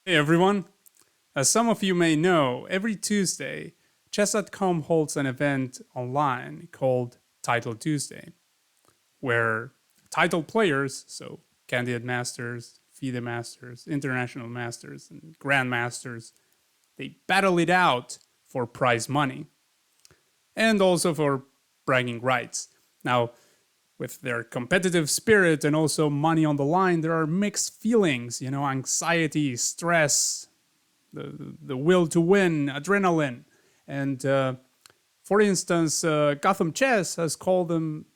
Hey everyone! As some of you may know, every Tuesday, chess.com holds an event online called Title Tuesday, where title players, so candidate masters, FIDE masters, international masters, and grandmasters, they battle it out for prize money and also for bragging rights. Now, with their competitive spirit and also money on the line, there are mixed feelings, anxiety, stress, the will to win, adrenaline. And for instance, Gotham Chess has called them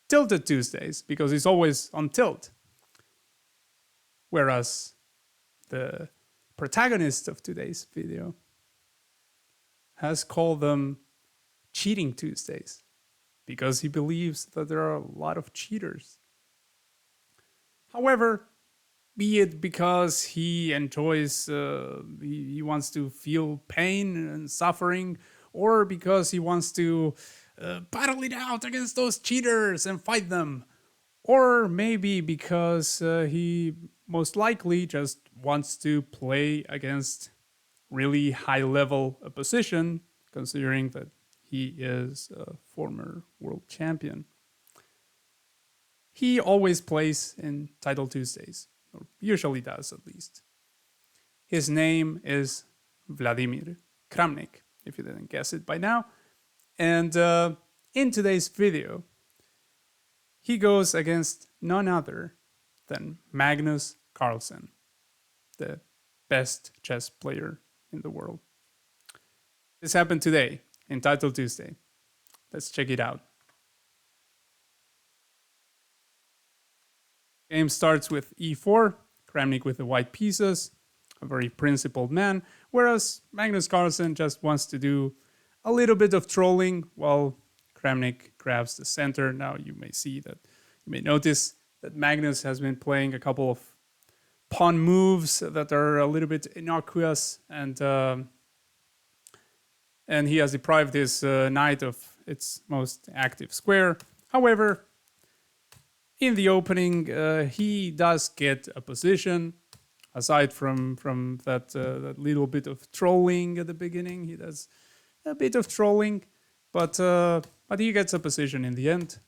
Tilted Tuesdays because it's always on tilt. Whereas the protagonist of today's video has called them Cheating Tuesdays because he believes that there are a lot of cheaters. However, be it because he enjoys, he wants to feel pain and suffering, or because he wants to battle it out against those cheaters and fight them, or maybe because he most likely just wants to play against really high level opposition, considering that he is a former world champion. He always plays in Title Tuesdays, or usually does at least. His name is Vladimir Kramnik, if you didn't guess it by now. And in today's video, he goes against none other than Magnus Carlsen, the best chess player in the world. This happened today in Title Tuesday. Let's check it out. Game starts with e4, Kramnik with the white pieces, a very principled man, whereas Magnus Carlsen just wants to do a little bit of trolling while Kramnik grabs the center. Now you may notice that Magnus has been playing a couple of pawn moves that are a little bit innocuous, and he has deprived his knight of its most active square. However, in the opening, he does get a position. Aside from that little bit of trolling at the beginning, he does a bit of trolling, but he gets a position in the end.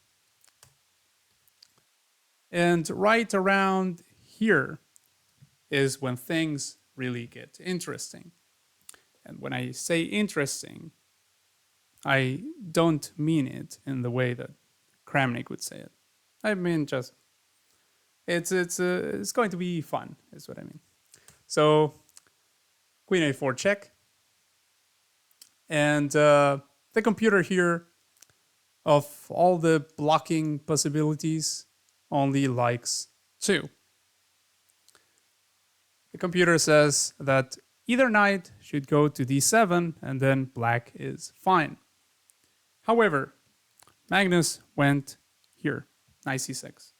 And right around here is when things really get interesting. And when I say interesting, I don't mean it in the way that Kramnik would say it. I mean, just it's going to be fun, is what I mean. So, Queen A4 check, and the computer here, of all the blocking possibilities, only likes 2. The computer says that either knight should go to d7 and then black is fine. However, Magnus went here, knight c6.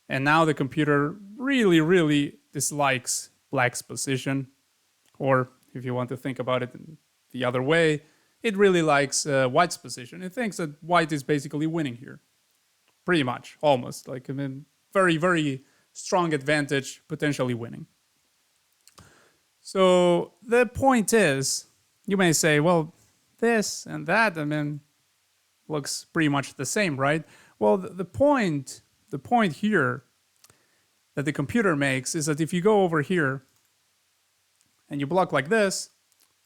And now the computer really dislikes black's position. Or if you want to think about it in the other way, it really likes white's position. It thinks that white is basically winning here. Pretty much, almost. Like, I mean, very strong advantage, potentially winning. So the point is, you may say, well, this and that, I mean, looks pretty much the same, right? Well, the point here that the computer makes is that if you go over here and you block like this,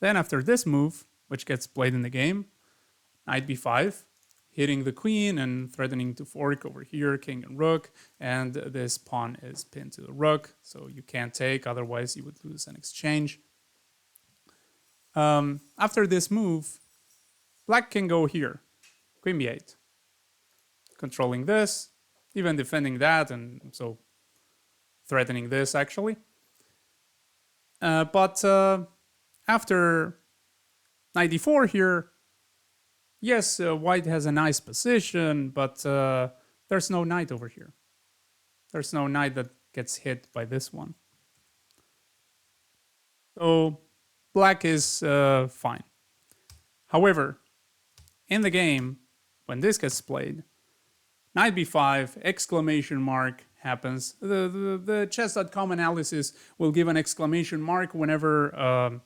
then after this move, which gets played in the game, knight b5, hitting the queen and threatening to fork over here, king and rook, and this pawn is pinned to the rook, so you can't take, otherwise you would lose an exchange. After this move, black can go here, queen b8, controlling this, even defending that, and so threatening this actually. But after knight d4 here, yes, white has a nice position, but there's no knight over here. There's no knight that gets hit by this one. So black is fine. However, in the game, when this gets played, knight b5, exclamation mark, happens. The chess.com analysis will give an exclamation mark whenever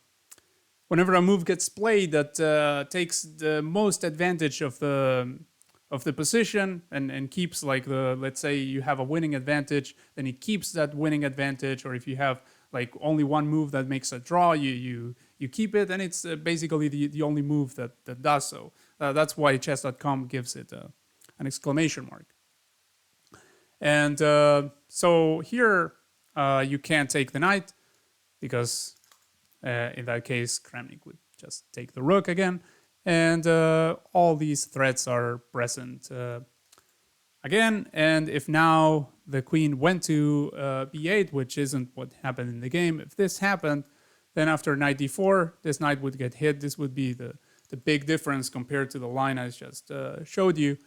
whenever a move gets played that takes the most advantage of the position and keeps like let's say you have a winning advantage, then it keeps that winning advantage. Or if you have like only one move that makes a draw, you keep it, and it's basically the only move that does so. That's why chess.com gives it an exclamation mark. And so here you can't take the knight because in that case Kramnik would just take the rook again, and all these threats are present again. And if now the queen went to b8, which isn't what happened in the game, if this happened, then after knight d4 this knight would get hit. This would be the big difference compared to the line I just showed you.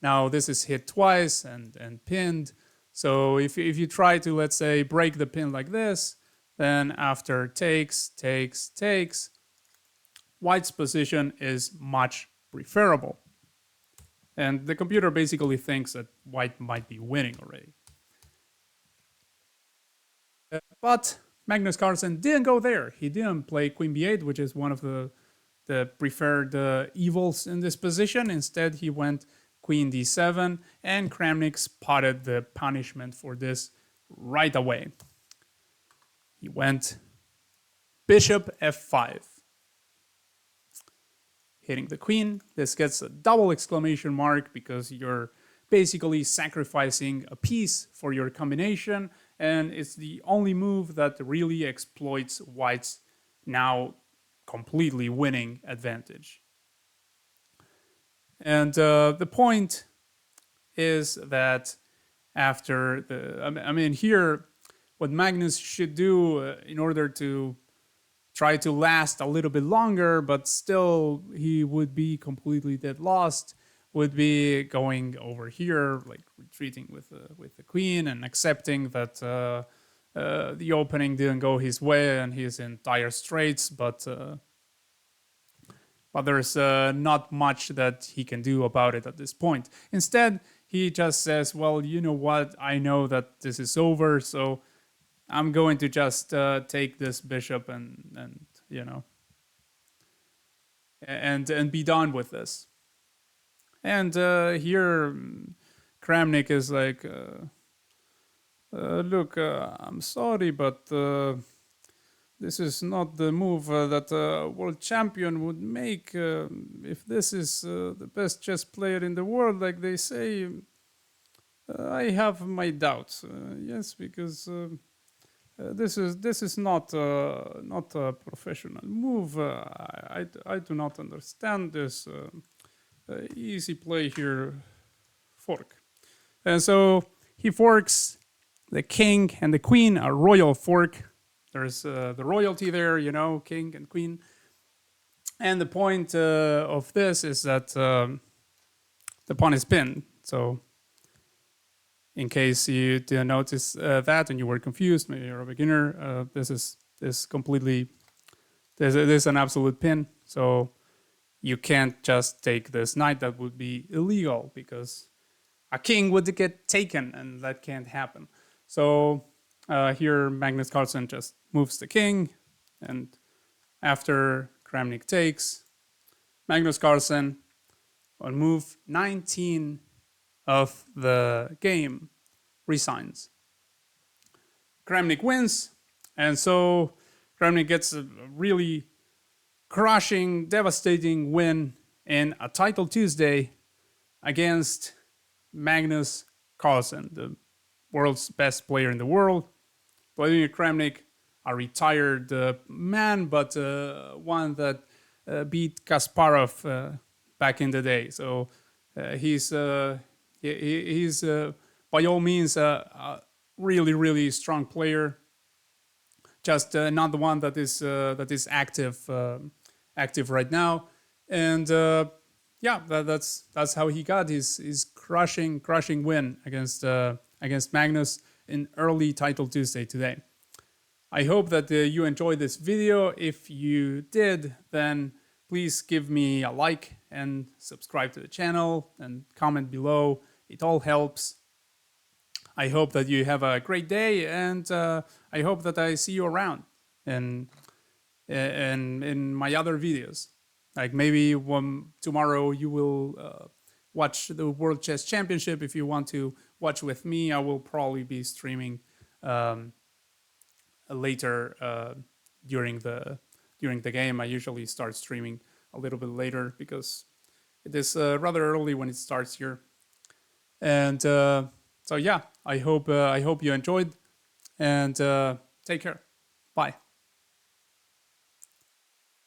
Now this is hit twice and pinned. So if you try to, let's say, break the pin like this, then after takes, white's position is much preferable. And the computer basically thinks that white might be winning already. But Magnus Carlsen didn't go there. He didn't play queen b8, which is one of the preferred evils in this position. Instead, he went queen d7, and Kramnik spotted the punishment for this right away. He went bishop f5, hitting the queen. This gets a double exclamation mark because you're basically sacrificing a piece for your combination, and it's the only move that really exploits white's now completely winning advantage. And the point is that after here, what Magnus should do in order to try to last a little bit longer, but still he would be completely dead lost, would be going over here, like retreating with the queen and accepting that the opening didn't go his way and he's in dire straits, but there's not much that he can do about it at this point. Instead, he just says, well, you know what, I know that this is over, so I'm going to just take this bishop and you know, and be done with this. And here Kramnik is like, look, I'm sorry, but this is not the move that a world champion would make. If this is the best chess player in the world, like they say, I have my doubts. Yes, because this is not a professional move. I do not understand this. Easy play here, fork. And so he forks the king and the queen, a royal fork. There's the royalty there, you know, king and queen. And the point of this is that the pawn is pinned. So in case you didn't notice that and you were confused, maybe you're a beginner, this is an absolute pin. So you can't just take this knight. That would be illegal because a king would get taken and that can't happen. So here Magnus Carlsen just moves the king, and after Kramnik takes, Magnus Carlsen on move 19 of the game resigns. Kramnik wins, and so Kramnik gets a really crushing, devastating win in a Title Tuesday against Magnus Carlsen, the world's best player in the world. Vladimir Kramnik, a retired man, but one that beat Kasparov back in the day. So he's by all means a really, really strong player. Just not the one that is active right now. And yeah, that's how he got his crushing win against Magnus in early Title Tuesday today. I hope that you enjoyed this video. If you did, then please give me a like and subscribe to the channel and comment below. It all helps. I hope that you have a great day, and I hope that I see you around in in my other videos. Like maybe tomorrow you will watch the World Chess Championship. If you want to watch with me, I will probably be streaming um, later during the game. I usually start streaming a little bit later because it is rather early when it starts here. And so yeah, I hope you enjoyed, and take care. Bye.